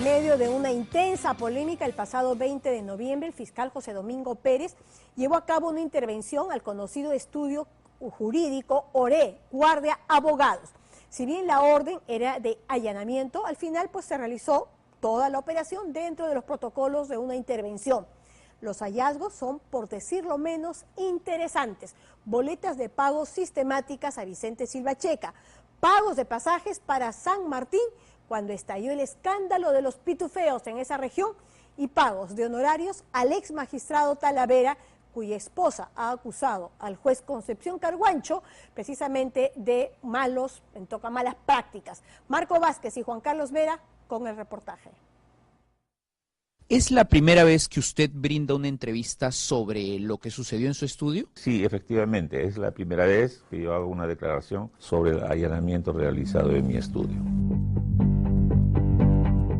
medio de una intensa polémica, el pasado 20 de noviembre, el fiscal José Domingo Pérez llevó a cabo una intervención al conocido estudio jurídico ORE, Guardia Abogados. Si bien la orden era de allanamiento, al final pues se realizó toda la operación dentro de los protocolos de una intervención. Los hallazgos son, por decirlo menos, interesantes. Boletas de pago sistemáticas a Vicente Silva Checa, pagos de pasajes para San Martín cuando estalló el escándalo de los pitufeos en esa región y pagos de honorarios al ex magistrado Talavera, cuya esposa ha acusado al juez Concepción Carguancho precisamente de malas prácticas. Marco Vázquez y Juan Carlos Vera con el reportaje. ¿Es la primera vez que usted brinda una entrevista sobre lo que sucedió en su estudio? Sí, efectivamente, es la primera vez que yo hago una declaración sobre el allanamiento realizado en mi estudio.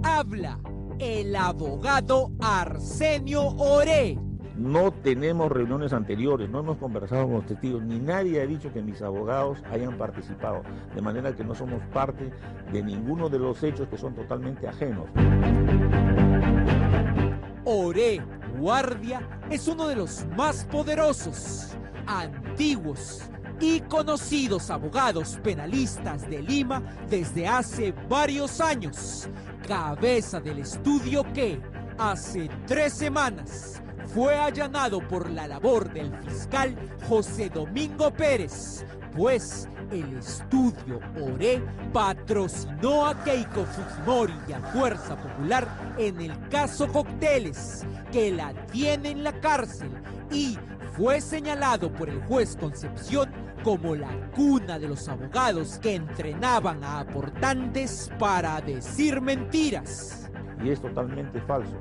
Habla el abogado Arsenio Oré. No tenemos reuniones anteriores, no hemos conversado con los testigos, ni nadie ha dicho que mis abogados hayan participado, de manera que no somos parte de ninguno de los hechos que son totalmente ajenos. Oré Guardia es uno de los más poderosos, antiguos y conocidos abogados penalistas de Lima desde hace varios años, cabeza del estudio que hace 3 semanas fue allanado por la labor del fiscal José Domingo Pérez, pues el estudio ORE patrocinó a Keiko Fujimori y a Fuerza Popular en el caso Cócteles, que la tiene en la cárcel y fue señalado por el juez Concepción como la cuna de los abogados que entrenaban a aportantes para decir mentiras. Y es totalmente falso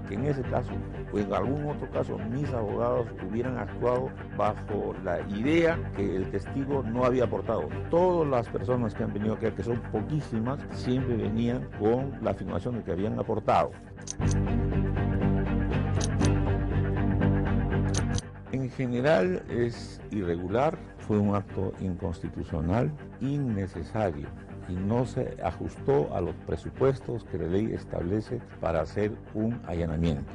que en ese caso o en algún otro caso mis abogados hubieran actuado bajo la idea que el testigo no había aportado. Todas las personas que han venido aquí, que son poquísimas, siempre venían con la afirmación de que habían aportado. En general es irregular, fue un acto inconstitucional, innecesario, y no se ajustó a los presupuestos que la ley establece para hacer un allanamiento.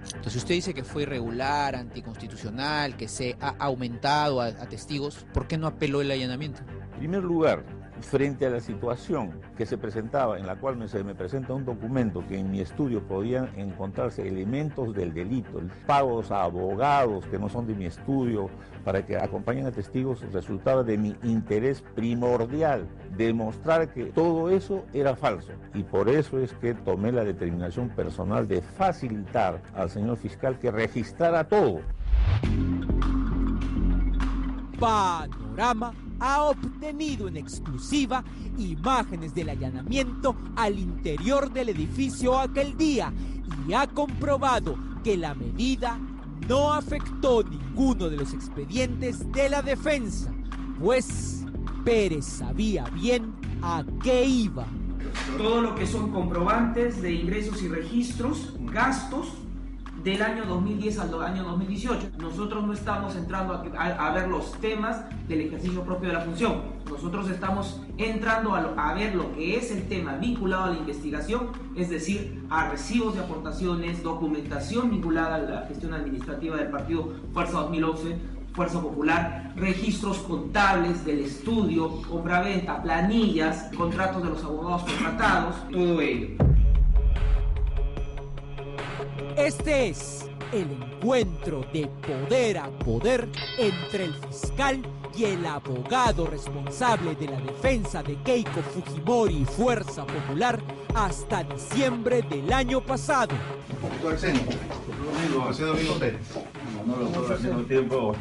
Entonces usted dice que fue irregular, anticonstitucional, que se ha aumentado a testigos. ¿Por qué no apeló el allanamiento? En primer lugar, frente a la situación que se presentaba, en la cual se me presenta un documento que en mi estudio podían encontrarse elementos del delito, pagos a abogados que no son de mi estudio para que acompañen a testigos, resultaba de mi interés primordial demostrar que todo eso era falso. Y por eso es que tomé la determinación personal de facilitar al señor fiscal que registrara todo. Panorama ha obtenido en exclusiva imágenes del allanamiento al interior del edificio aquel día y ha comprobado que la medida no afectó ninguno de los expedientes de la defensa, pues Pérez sabía bien a qué iba. Todo lo que son comprobantes de ingresos y registros, gastos, del año 2010 al año 2018. Nosotros no estamos entrando a ver los temas del ejercicio propio de la función. Nosotros estamos entrando a ver lo que es el tema vinculado a la investigación, es decir, a recibos de aportaciones, documentación vinculada a la gestión administrativa del partido Fuerza 2011, Fuerza Popular, registros contables del estudio, compraventa, planillas, contratos de los abogados contratados, todo ello. Este es el encuentro de poder a poder entre el fiscal y el abogado responsable de la defensa de Keiko Fujimori y Fuerza Popular hasta diciembre del año pasado. José Domingo Pérez. No lo puedo al mismo tiempo,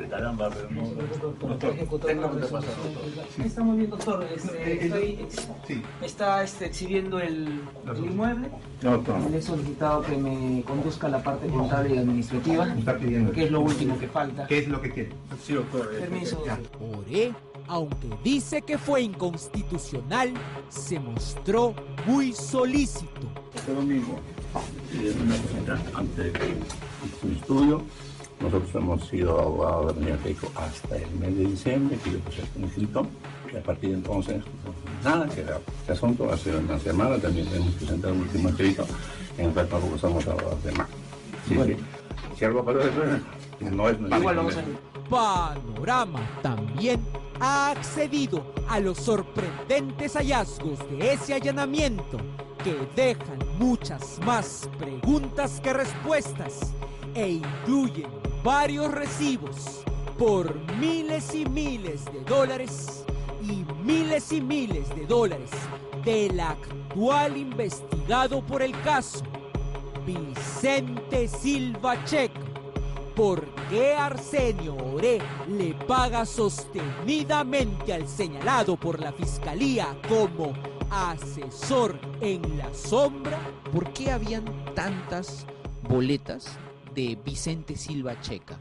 caramba, pero no. Técnicamente pasa, doctor. Estamos bien, doctor. Está exhibiendo el inmueble. Le he solicitado que me conduzca a la parte contable y administrativa. Está pidiendo. ¿Qué es lo último que falta? ¿Qué es lo que quiere? Sí, doctor. Permiso. Oré, aunque dice que fue inconstitucional, se mostró muy solícito. Este domingo, una cosita antes de su estudio, Nosotros hemos sido abogados de René Keiko hasta el mes de diciembre, que yo puse un escrito, y a partir de entonces, nada, que era este asunto. Hace una semana también hemos presentado un último escrito, en el cual tampoco somos abogados de más. Sí, bueno. Sí. Si algo pasó después, no es... Igual vamos a... Panorama también ha accedido a los sorprendentes hallazgos de ese allanamiento, que dejan muchas más preguntas que respuestas e incluyen varios recibos por miles y miles de dólares y miles de dólares del actual investigado por el caso, Vicente Silva Checa. ¿Por qué Arsenio Oré le paga sostenidamente al señalado por la Fiscalía como asesor en la sombra? ¿Por qué habían tantas boletas de Vicente Silva Checa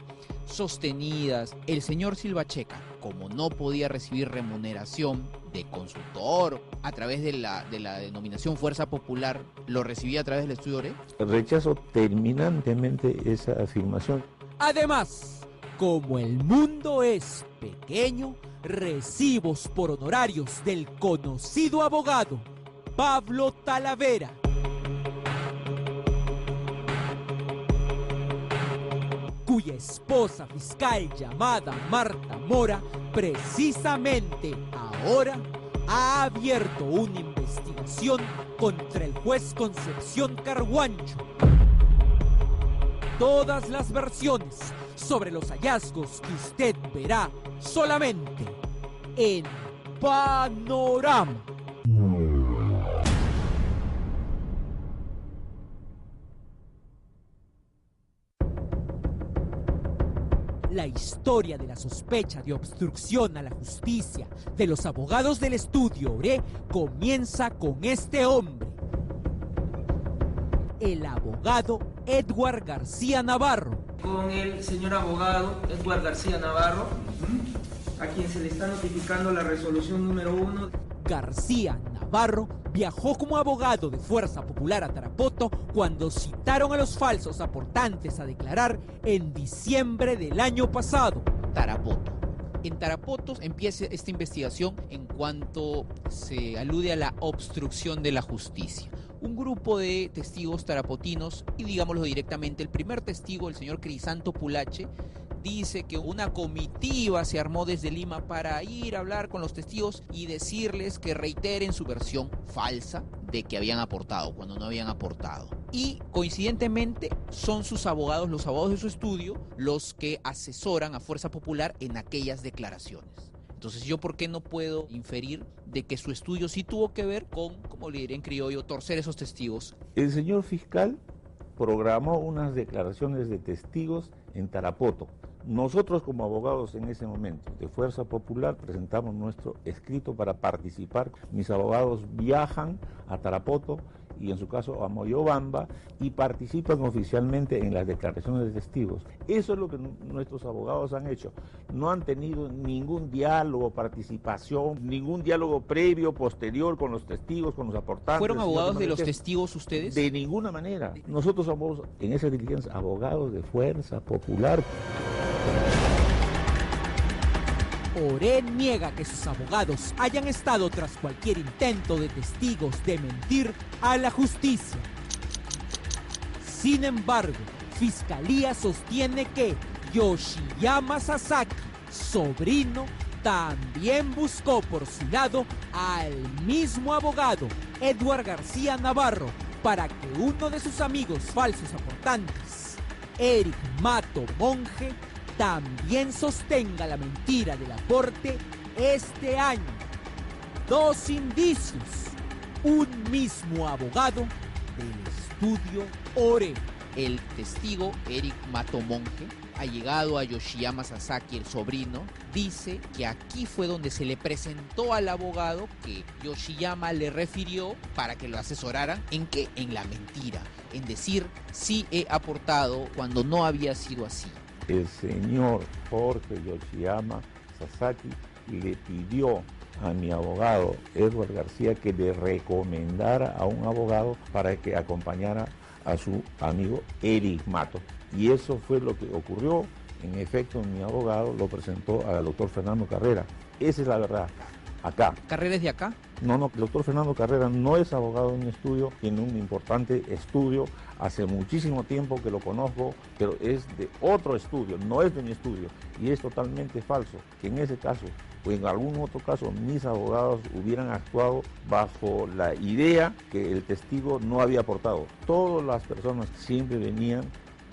sostenidas? El señor Silva Checa, como no podía recibir remuneración de consultor a través de la denominación Fuerza Popular, ¿lo recibía a través del estudio Oré? Rechazo terminantemente esa afirmación. Además, como el mundo es pequeño, recibos por honorarios del conocido abogado Pablo Talavera, cuya esposa fiscal llamada Marta Mora precisamente ahora ha abierto una investigación contra el juez Concepción Carguancho. Todas las versiones sobre los hallazgos que usted verá solamente en Panorama. La historia de la sospecha de obstrucción a la justicia de los abogados del estudio Oré comienza con este hombre, el abogado Edward García Navarro. Con el señor abogado Edward García Navarro, a quien se le está notificando la resolución número 1. García Navarro viajó como abogado de Fuerza Popular a Tarapoto cuando citaron a los falsos aportantes a declarar en diciembre del año pasado. Tarapoto. En Tarapoto empieza esta investigación en cuanto se alude a la obstrucción de la justicia. Un grupo de testigos tarapotinos, y digámoslo directamente, el primer testigo, el señor Crisanto Pulache, dice que una comitiva se armó desde Lima para ir a hablar con los testigos y decirles que reiteren su versión falsa de que habían aportado, cuando no habían aportado. Y coincidentemente son sus abogados, los abogados de su estudio, los que asesoran a Fuerza Popular en aquellas declaraciones. Entonces, ¿yo por qué no puedo inferir de que su estudio sí tuvo que ver con, como le diré en criollo, torcer esos testigos? El señor fiscal programó unas declaraciones de testigos en Tarapoto. Nosotros, como abogados en ese momento de Fuerza Popular, presentamos nuestro escrito para participar. Mis abogados viajan a Tarapoto y en su caso a Moyobamba y participan oficialmente en las declaraciones de testigos. Eso es lo que nuestros abogados han hecho. No han tenido ningún diálogo, participación, ningún diálogo previo, posterior con los testigos, con los aportantes. ¿Fueron abogados de los testigos ustedes? De ninguna manera. Nosotros somos en esa diligencia abogados de Fuerza Popular. Oré niega que sus abogados hayan estado tras cualquier intento de testigos de mentir a la justicia. Sin embargo, Fiscalía sostiene que Yoshiyama Sasaki, sobrino, también buscó por su lado al mismo abogado, Edward García Navarro, para que uno de sus amigos falsos aportantes, Eric Mato Monge, también sostenga la mentira del aporte este año. Dos indicios, un mismo abogado del estudio Oré. El testigo Eric Mato Monge, allegado a Yoshiyama Sasaki, el sobrino, dice que aquí fue donde se le presentó al abogado que Yoshiyama le refirió para que lo asesoraran. ¿En qué? En la mentira, en decir sí he aportado cuando no había sido así. El señor Jorge Yoshiyama Sasaki le pidió a mi abogado Edward García que le recomendara a un abogado para que acompañara a su amigo Eric Mato. Y eso fue lo que ocurrió. En efecto, mi abogado lo presentó al doctor Fernando Carrera. Esa es la verdad. Acá. ¿Carrera es de acá? No, el doctor Fernando Carrera no es abogado de mi estudio, tiene un importante estudio, hace muchísimo tiempo que lo conozco, pero es de otro estudio, no es de mi estudio, y es totalmente falso que en ese caso o en algún otro caso mis abogados hubieran actuado bajo la idea que el testigo no había aportado. Todas las personas siempre venían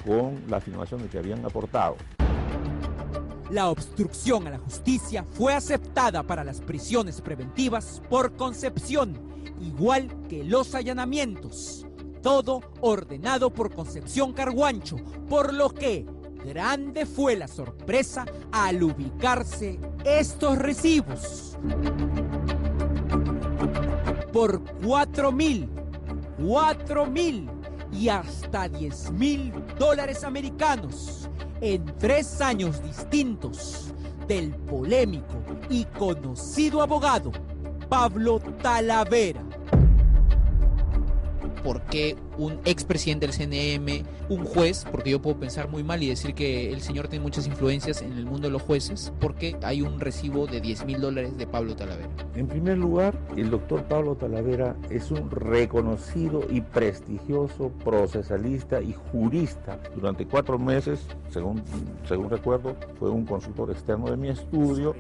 con la afirmación de que habían aportado. La obstrucción a la justicia fue aceptada para las prisiones preventivas por Concepción, igual que los allanamientos. Todo ordenado por Concepción Carguancho, por lo que grande fue la sorpresa al ubicarse estos recibos. Por 4.000 y hasta $10.000 americanos. En 3 años distintos del polémico y conocido abogado Pablo Talavera. ¿Por qué un expresidente del CNM, un juez, porque yo puedo pensar muy mal y decir que el señor tiene muchas influencias en el mundo de los jueces, porque hay un recibo de $10.000 de Pablo Talavera? En primer lugar, el doctor Pablo Talavera es un reconocido y prestigioso procesalista y jurista. Durante 4 meses, según recuerdo, fue un consultor externo de mi estudio.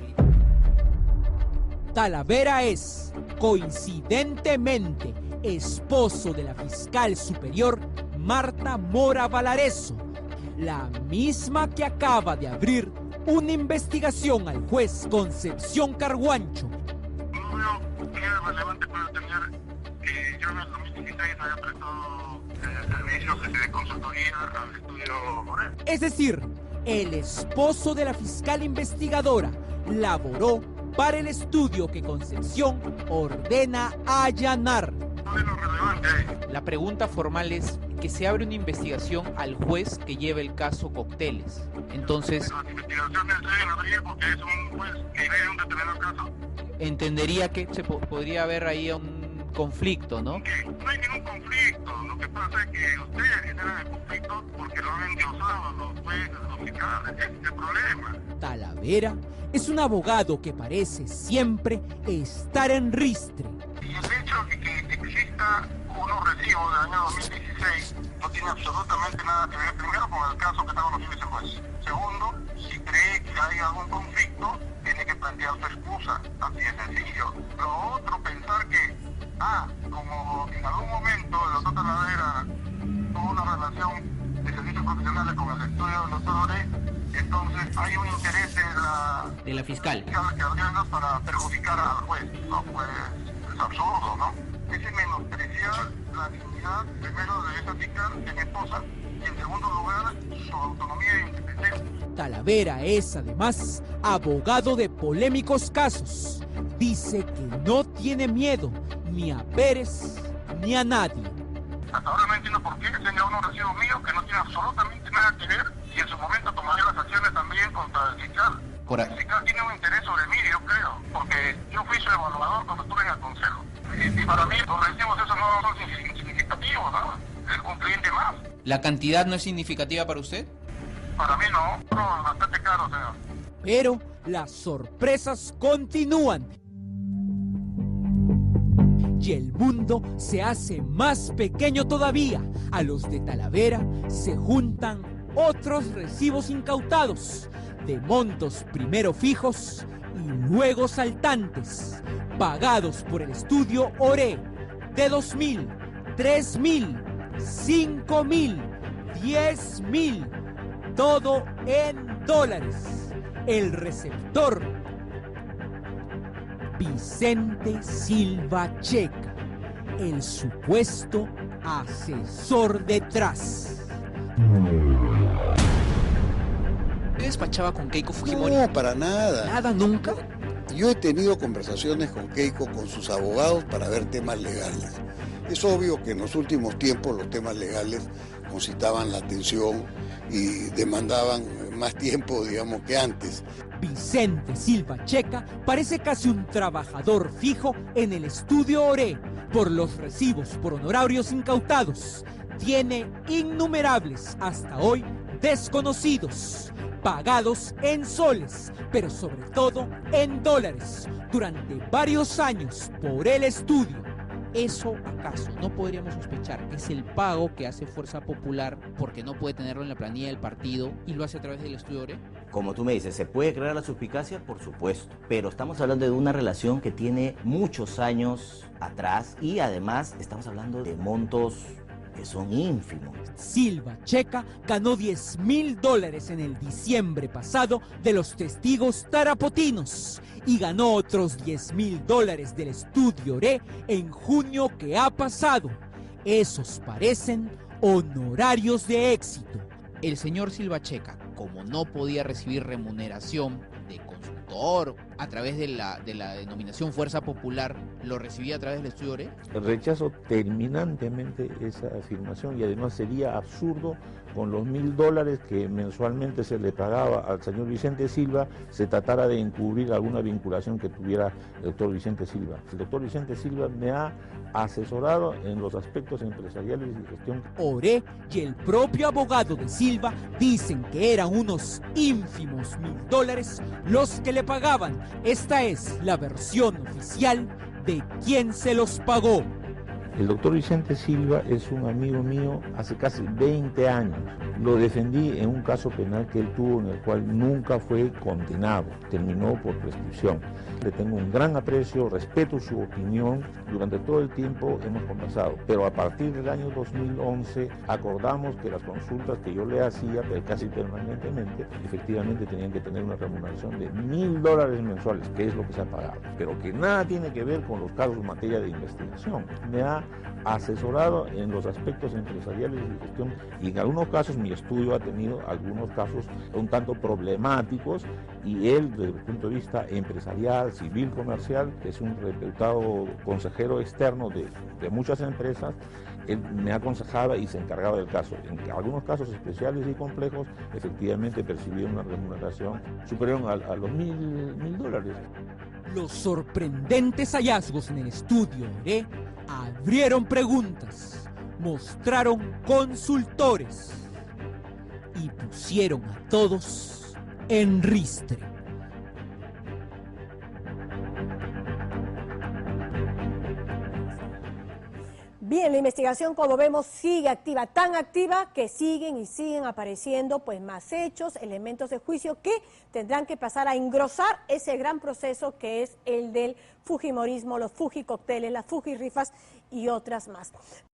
Talavera es, coincidentemente, esposo de la fiscal superior Marta Mora Valareso, la misma que acaba de abrir una investigación al juez Concepción Carguancho. No veo qué relevante puede tener que yo en el 2016 haya prestado servicios de consultoría al estudio Morel. Es decir, el esposo de la fiscal investigadora laboró para el estudio que Concepción ordena allanar. La pregunta formal es que se abre una investigación al juez que lleva el caso Cócteles. Entonces, las investigaciones deben abrir porque es un juez que ve un determinado caso. entendería que se podría haber ahí un conflicto, ¿no? No hay ningún conflicto. Lo que pasa es que ustedes generan el conflicto porque lo han endiosado los jueces, los fiscales. Ese es el problema. Talavera es un abogado que parece siempre estar en ristre. Y el hecho de que exista unos recibos del año 2016 no tiene absolutamente nada que ver, primero, con el caso que está conociendo ese juez. Segundo, si cree que hay algún conflicto, tiene que plantear su excusa. Así de sencillo. Lo otro, pensar que, como en algún momento el doctor Talavera tuvo una relación de servicios profesionales con el estudio del doctor Oré, entonces hay un interés de la fiscal que arriesga para perjudicar al juez. No, pues es absurdo, ¿no? Es menospreciar la dignidad, primero, de esa fiscal, de mi esposa, y en segundo lugar, su autonomía e independencia. Talavera es además abogado de polémicos casos. Dice que no tiene miedo ni a Pérez ni a nadie. Hasta ahora no entiendo por qué tenga unos recibos míos que no tienen absolutamente nada que ver, y en su momento tomaré las acciones también contra el fiscal. El fiscal tiene un interés sobre mí, yo creo, porque yo fui su evaluador cuando estuve en el consejo. Y para mí los recibos esos no son significativos, ¿no? Es un cliente más. ¿La cantidad no es significativa para usted? Para mí no, pero bastante caro, señor. Pero las sorpresas continúan. Y el mundo se hace más pequeño todavía. A los de Talavera se juntan otros recibos incautados, de montos primero fijos y luego saltantes, pagados por el estudio Oré, de 2.000, 3.000, 5.000, 10.000, todo en dólares. El receptor, Vicente Silva Checa, el supuesto asesor detrás. ¿Usted despachaba con Keiko Fujimori? No, para nada. ¿Nada, nunca? Yo he tenido conversaciones con Keiko, con sus abogados, para ver temas legales. Es obvio que en los últimos tiempos los temas legales concitaban la atención y demandaban más tiempo, digamos, que antes. Vicente Silva Checa parece casi un trabajador fijo en el estudio Oré por los recibos por honorarios incautados. Tiene innumerables, hasta hoy, desconocidos, pagados en soles, pero sobre todo en dólares, durante varios años por el estudio. ¿Eso acaso no podríamos sospechar que es el pago que hace Fuerza Popular porque no puede tenerlo en la planilla del partido y lo hace a través del estudio ORE? Como tú me dices, ¿se puede crear la suspicacia? Por supuesto, pero estamos hablando de una relación que tiene muchos años atrás y además estamos hablando de montos que son ínfimos. Silva Checa ganó $10.000 en el diciembre pasado de los testigos tarapotinos y ganó otros $10.000 del estudio ORE en junio que ha pasado. Esos parecen honorarios de éxito. El señor Silva Checa, como no podía recibir remuneración de consultor a través de la denominación Fuerza Popular, ¿lo recibía a través del estudio ORE? Rechazo terminantemente esa afirmación y además sería absurdo con los $1.000 que mensualmente se le pagaba al señor Vicente Silva, se tratara de encubrir alguna vinculación que tuviera el doctor Vicente Silva. El doctor Vicente Silva me ha asesorado en los aspectos empresariales y gestión. ORE y el propio abogado de Silva dicen que eran unos ínfimos $1.000 los que le pagaban. Esta es la versión oficial de quién se los pagó. El doctor Vicente Silva es un amigo mío hace casi 20 años. Lo defendí en un caso penal que él tuvo en el cual nunca fue condenado, terminó por prescripción. Le tengo un gran aprecio, respeto su opinión, durante todo el tiempo hemos conversado, pero a partir del año 2011 acordamos que las consultas que yo le hacía casi permanentemente, efectivamente tenían que tener una remuneración de $1.000 mensuales, que es lo que se ha pagado, pero que nada tiene que ver con los casos en materia de investigación. Me ha asesorado en los aspectos empresariales y de gestión y en algunos casos mi estudio ha tenido algunos casos un tanto problemáticos y él desde el punto de vista empresarial, civil, comercial, es un reputado consejero externo de muchas empresas, él me aconsejaba y se encargaba del caso. En algunos casos especiales y complejos efectivamente percibía una remuneración superior a los $1.000. Los sorprendentes hallazgos en el estudio ORE abrieron preguntas, mostraron consultores y pusieron a todos en ristre. Bien, la investigación, como vemos, sigue activa, tan activa que siguen y siguen apareciendo pues más hechos, elementos de juicio que tendrán que pasar a engrosar ese gran proceso que es el del fujimorismo, los fujicócteles, las fujirrifas y otras más.